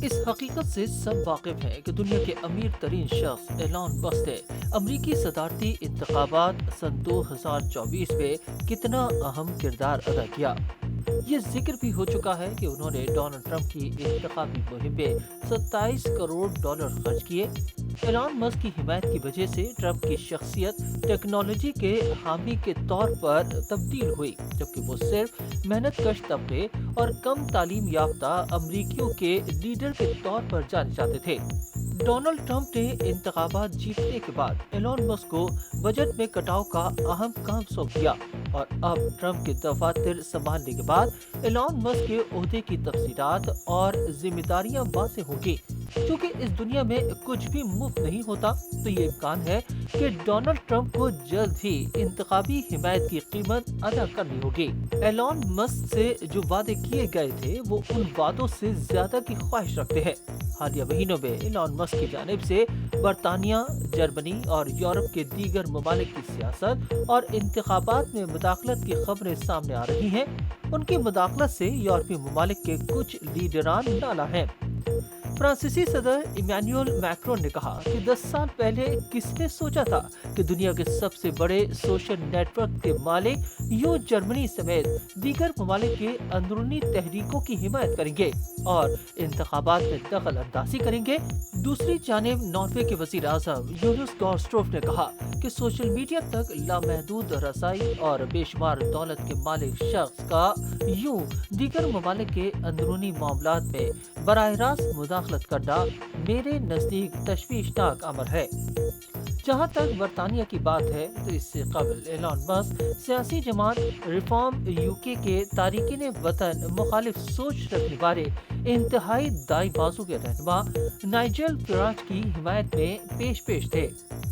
اس حقیقت سے سب واقف ہیں کہ دنیا کے امیر ترین شخص ایلان مسک نے امریکی صدارتی انتخابات سن 2024 میں کتنا اہم کردار ادا کیا۔ یہ ذکر بھی ہو چکا ہے کہ انہوں نے ڈونلڈ ٹرمپ کی انتخابی مہم پہ 27 کروڑ ڈالر خرچ کیے۔ ایلان مسک کی حمایت کی وجہ سے ٹرمپ کی شخصیت ٹیکنالوجی کے حامی کے طور پر تبدیل ہوئی، جبکہ وہ صرف محنت کش طبقے اور کم تعلیم یافتہ امریکیوں کے لیڈر کے طور پر جانے جاتے تھے۔ ڈونلڈ ٹرمپ نے انتخابات جیتنے کے بعد ایلان مسک کو بجٹ میں کٹاؤ کا اہم کام سونپ دیا، اور اب ٹرمپ کے دفاتر سنبھالنے کے بعد ایلان مسک کے عہدے کی تفصیلات اور ذمہ داریاں واضح ہوں گی۔ چونکہ اس دنیا میں کچھ بھی مفت نہیں ہوتا، تو یہ امکان ہے کہ ڈونلڈ ٹرمپ کو جلد ہی انتخابی حمایت کی قیمت ادا کرنی ہوگی۔ ایلان مسک سے جو وعدے کیے گئے تھے وہ ان وعدوں سے زیادہ کی خواہش رکھتے ہیں۔ حالیہ مہینوں میں ایلان مسک کی جانب سے برطانیہ، جرمنی اور یورپ کے دیگر ممالک کی سیاست اور انتخابات میں مداخلت کی خبریں سامنے آ رہی ہیں۔ ان کی مداخلت سے یورپی ممالک کے کچھ لیڈران نالاں ہیں۔ فرانسیسی صدر ایمانوئل میکرون نے کہا کہ 10 سال پہلے کس نے سوچا تھا کہ دنیا کے سب سے بڑے سوشل نیٹ ورک کے مالک یوں جرمنی سمیت دیگر ممالک کے اندرونی تحریکوں کی حمایت کریں گے اور انتخابات میں دخل اندازی کریں گے۔ دوسری جانب ناروے کے وزیر اعظم یونس گار اسٹروف نے کہا کہ سوشل میڈیا تک لامحدود رسائی اور بے شمار دولت کے مالک شخص کا یوں دیگر ممالک کے اندرونی معاملات میں براہ راست مداخلت کرنا میرے نزدیک تشویشناک امر ہے۔ جہاں تک برطانیہ کی بات ہے تو اس سے قبل ایلان مسک سیاسی جماعت ریفارم یوکے کے تارکین وطن مخالف سوچ رکھنے والے انتہائی دائیں بازو کے رہنما نائجل فراج کی حمایت میں پیش تھے۔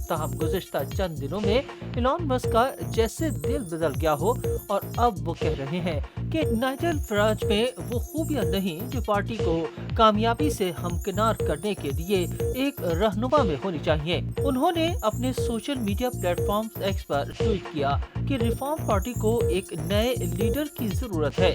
تاہم گزشتہ چند دنوں میں ایلان مسک کا جیسے دل بدل گیا ہو اور اب وہ کہہ رہے ہیں کہ نائجل فراج میں وہ خوبیاں نہیں جو پارٹی کو کامیابی سے ہمکنار کرنے کے لیے ایک رہنما میں ہونی چاہیے۔ انہوں نے اپنے social media platform X پر ٹویٹ کیا کہ ریفارم پارٹی کو ایک نئے لیڈر کی ضرورت ہے۔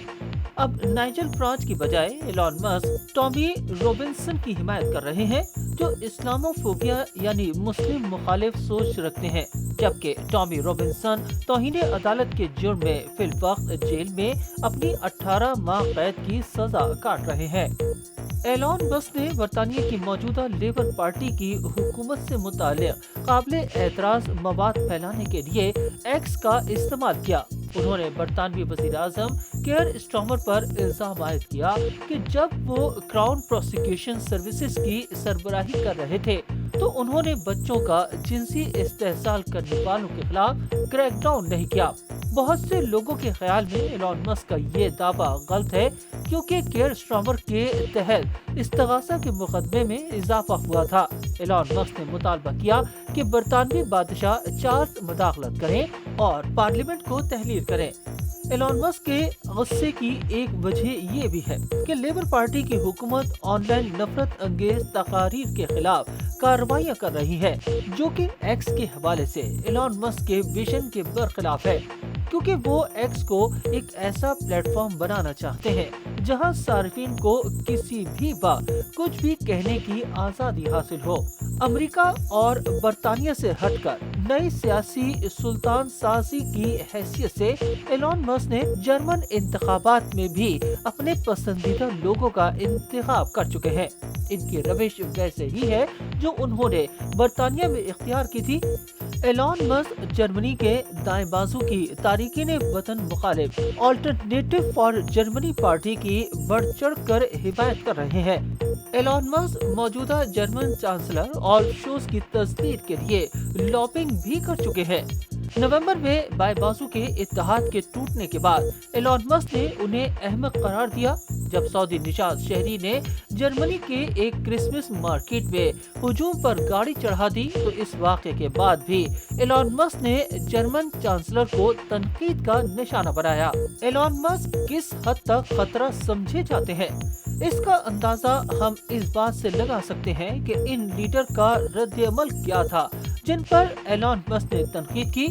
اب نائجل فراج کی بجائے ایلان مسک ٹامی روبنسن کی حمایت کر رہے ہیں، جو اسلاموفوبیا یعنی مسلم مخالف سوچ رکھتے ہیں، جبکہ ٹامی روبنسن توہین عدالت کے جرم میں فی الوقت جیل میں اپنی 18 ماہ قید کی سزا کاٹ رہے ہیں۔ ایلان مسک نے برطانیہ کی موجودہ لیبر پارٹی کی حکومت سے متعلق قابل اعتراض مواد پھیلانے کے لیے ایکس کا استعمال کیا۔ انہوں نے برطانوی وزیر اعظم کیئر اسٹارمر پر الزام عائد کیا کہ جب وہ کراؤن پروسیکیوشن سروسز کی سربراہی کر رہے تھے تو انہوں نے بچوں کا جنسی استحصال کرنے والوں کے خلاف کریک ڈاؤن نہیں کیا۔ بہت سے لوگوں کے خیال میں ایلان مسک کا یہ دعویٰ غلط ہے، کیونکہ کیئر اسٹارمر کے تحت استغاثہ کے مقدمے میں اضافہ ہوا تھا۔ ایلان مسک نے مطالبہ کیا کہ برطانوی بادشاہ چارلس مداخلت کریں اور پارلیمنٹ کو تحلیل کریں۔ ایلان مسک کے غصے کی ایک وجہ یہ بھی ہے کہ لیبر پارٹی کی حکومت آن لائن نفرت انگیز تقاریر کے خلاف کارروائیاں کر رہی ہے، جو کہ ایکس کے حوالے سے ایلان مسک کے ویژن کے برخلاف ہے، کیونکہ وہ ایکس کو ایک ایسا پلیٹ فارم بنانا چاہتے ہیں جہاں صارفین کو کسی بھی وقت کچھ بھی کہنے کی آزادی حاصل ہو۔ امریکہ اور برطانیہ سے ہٹ کر نئی سیاسی سلطان سازی کی حیثیت سے ایلان مسک نے جرمن انتخابات میں بھی اپنے پسندیدہ لوگوں کا انتخاب کر چکے ہیں۔ ان کی روش ویسے ہی ہے جو انہوں نے برطانیہ میں اختیار کی تھی۔ ایلان مسک جرمنی کے دائیں بازو کی تارکین وطن مخالف آلٹرنیٹو فار جرمنی پارٹی کی بڑھ چڑھ کر حمایت کر رہے ہیں۔ ایلان مسک موجودہ جرمن چانسلر آلف شولز کی تصدیق کے لیے لابنگ بھی کر چکے ہیں۔ نومبر میں بائیں بازو کے اتحاد کے ٹوٹنے کے بعد ایلان مسک نے انہیں احمق قرار دیا۔ جب سعودی نژاد شہری نے جرمنی کے ایک کرسمس مارکیٹ میں ہجوم پر گاڑی چڑھا دی تو اس واقعے کے بعد بھی ایلان مسک نے جرمن چانسلر کو تنقید کا نشانہ بنایا۔ ایلان مسک کس حد تک خطرہ سمجھے جاتے ہیں؟ اس کا اندازہ ہم اس بات سے لگا سکتے ہیں کہ ان لیڈر کا رد عمل کیا تھا جن پر ایلان مسک نے تنقید کی۔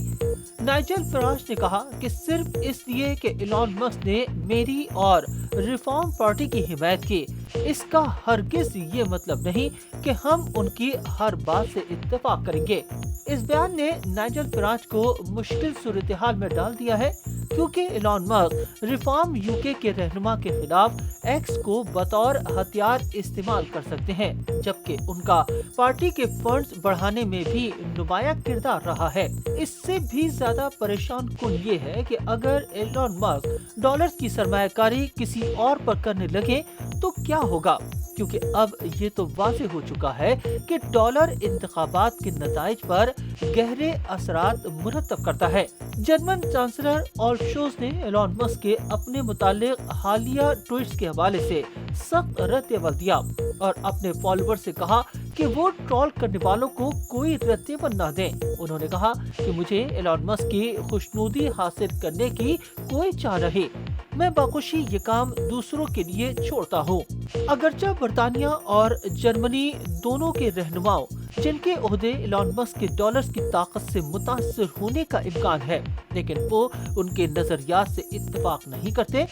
نائجل فراج نے کہا کہ صرف اس لیے کہ ایلان مسک نے میری اور ریفارم پارٹی کی حمایت کی، اس کا ہرگز یہ مطلب نہیں کہ ہم ان کی ہر بات سے اتفاق کریں گے۔ اس بیان نے نائجل فراج کو مشکل صورتحال میں ڈال دیا ہے، کیونکہ ایلان مسک ریفارم یوکے کے رہنما کے خلاف ایکس کو بطور ہتھیار استعمال کر سکتے ہیں، جبکہ ان کا پارٹی کے فنڈز بڑھانے میں بھی نمایاں کردار رہا ہے۔ اس سے بھی زیادہ پریشان کن یہ ہے کہ اگر ایلان مسک ڈالرز کی سرمایہ کاری کسی اور پر کرنے لگے تو کیا ہوگا، کیونکہ اب یہ تو واضح ہو چکا ہے کہ ڈالر انتخابات کے نتائج پر گہرے اثرات مرتب کرتا ہے۔ جرمن چانسلر آلف شولز نے ایلان مسک کے اپنے متعلق حالیہ ٹویٹس کے حوالے سے سخت رد عمل دیا اور اپنے فالوور سے کہا کہ وہ ٹرول کرنے والوں کو کوئی رد عمل نہ دیں۔ انہوں نے کہا کہ مجھے ایلان مسک کی خوشنودی حاصل کرنے کی کوئی چاہ نہیں، میں بخوشی یہ کام دوسروں کے لیے چھوڑتا ہوں۔ اگرچہ برطانیہ اور جرمنی دونوں کے رہنماؤں جن کے عہدے ایلان مسک کے ڈالرز کی طاقت سے متاثر ہونے کا امکان ہے، لیکن وہ ان کے نظریات سے اتفاق نہیں کرتے۔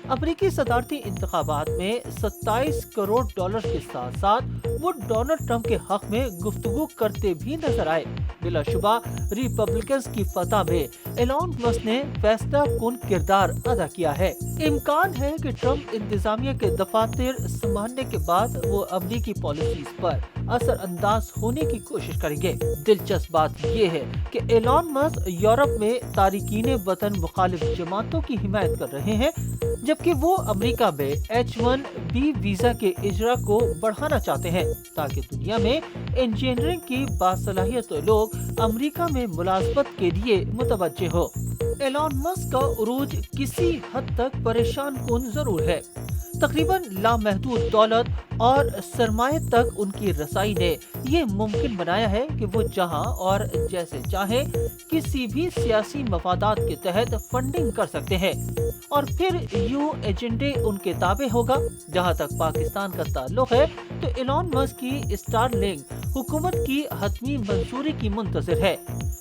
امریکی صدارتی انتخابات میں 27 کروڑ ڈالر کے ساتھ ساتھ وہ ڈونلڈ ٹرمپ کے حق میں گفتگو کرتے بھی نظر آئے۔ بلا شبہ ریپبلکنز کی فتح میں ایلان مسک نے فیصلہ کن کردار ادا کیا ہے۔ امکان ہے کہ ٹرمپ انتظامیہ کے دفاتر سنبھالنے کے بعد وہ امریکی پالیسیز پر اثر انداز ہونے کی کوشش کریں گے۔ دلچسپ بات یہ ہے کہ ایلان مسک یورپ میں تارکین وطن مخالف جماعتوں کی حمایت کر رہے ہیں، جبکہ وہ امریکہ میں H1B ویزا کے اجرا کو بڑھانا چاہتے ہیں تاکہ دنیا میں انجینئرنگ کی باصلاحیت لوگ امریکہ میں ملازمت کے لیے متوجہ ہو۔ ایلان مسک کا عروج کسی حد تک پریشان کن ضرور ہے۔ تقریباً لامحدود دولت اور سرمایہ تک ان کی رسائی نے یہ ممکن بنایا ہے کہ وہ جہاں اور جیسے چاہیں کسی بھی سیاسی مفادات کے تحت فنڈنگ کر سکتے ہیں، اور پھر یوں ایجنڈے ان کے تابع ہوگا۔ جہاں تک پاکستان کا تعلق ہے تو ایلان مسک کی اسٹار لنک حکومت کی حتمی منظوری کی منتظر ہے۔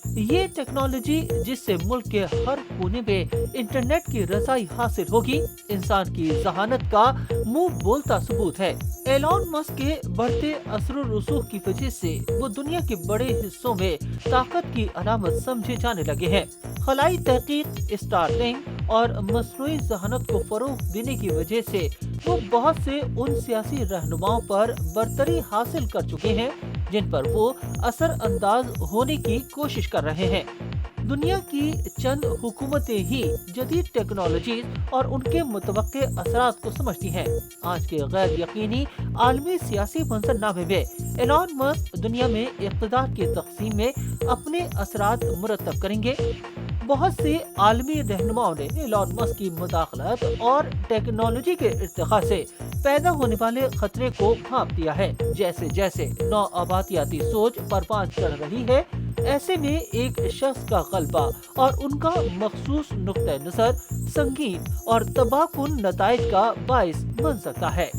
یہ ٹیکنالوجی جس سے ملک کے ہر کونے میں انٹرنیٹ کی رسائی حاصل ہوگی، انسان کی ذہانت کا منہ بولتا ثبوت ہے۔ ایلان مسک کے بڑھتے اثر و رسوخ کی وجہ سے وہ دنیا کے بڑے حصوں میں طاقت کی علامت سمجھے جانے لگے ہیں۔ خلائی تحقیق، اسٹار لنک اور مصنوعی ذہانت کو فروغ دینے کی وجہ سے وہ بہت سے ان سیاسی رہنماؤں پر برتری حاصل کر چکے ہیں جن پر وہ اثر انداز ہونے کی کوشش کر رہے ہیں۔ دنیا کی چند حکومتیں ہی جدید ٹیکنالوجیز اور ان کے متوقع اثرات کو سمجھتی ہیں۔ آج کے غیر یقینی عالمی سیاسی منظرنامے میں ایلان مسک دنیا میں اقتدار کی تقسیم میں اپنے اثرات مرتب کریں گے۔ بہت سے عالمی رہنماؤں نے ایلان مسک کی مداخلت اور ٹیکنالوجی کے ارتقاء سے پیدا ہونے والے خطرے کو بھانپ دیا ہے۔ جیسے جیسے نو آبادیاتی سوچ پرواز کر رہی ہے، ایسے میں ایک شخص کا غلبہ اور ان کا مخصوص نقطہ نظر سنگین اور تباہ کن نتائج کا باعث بن سکتا ہے۔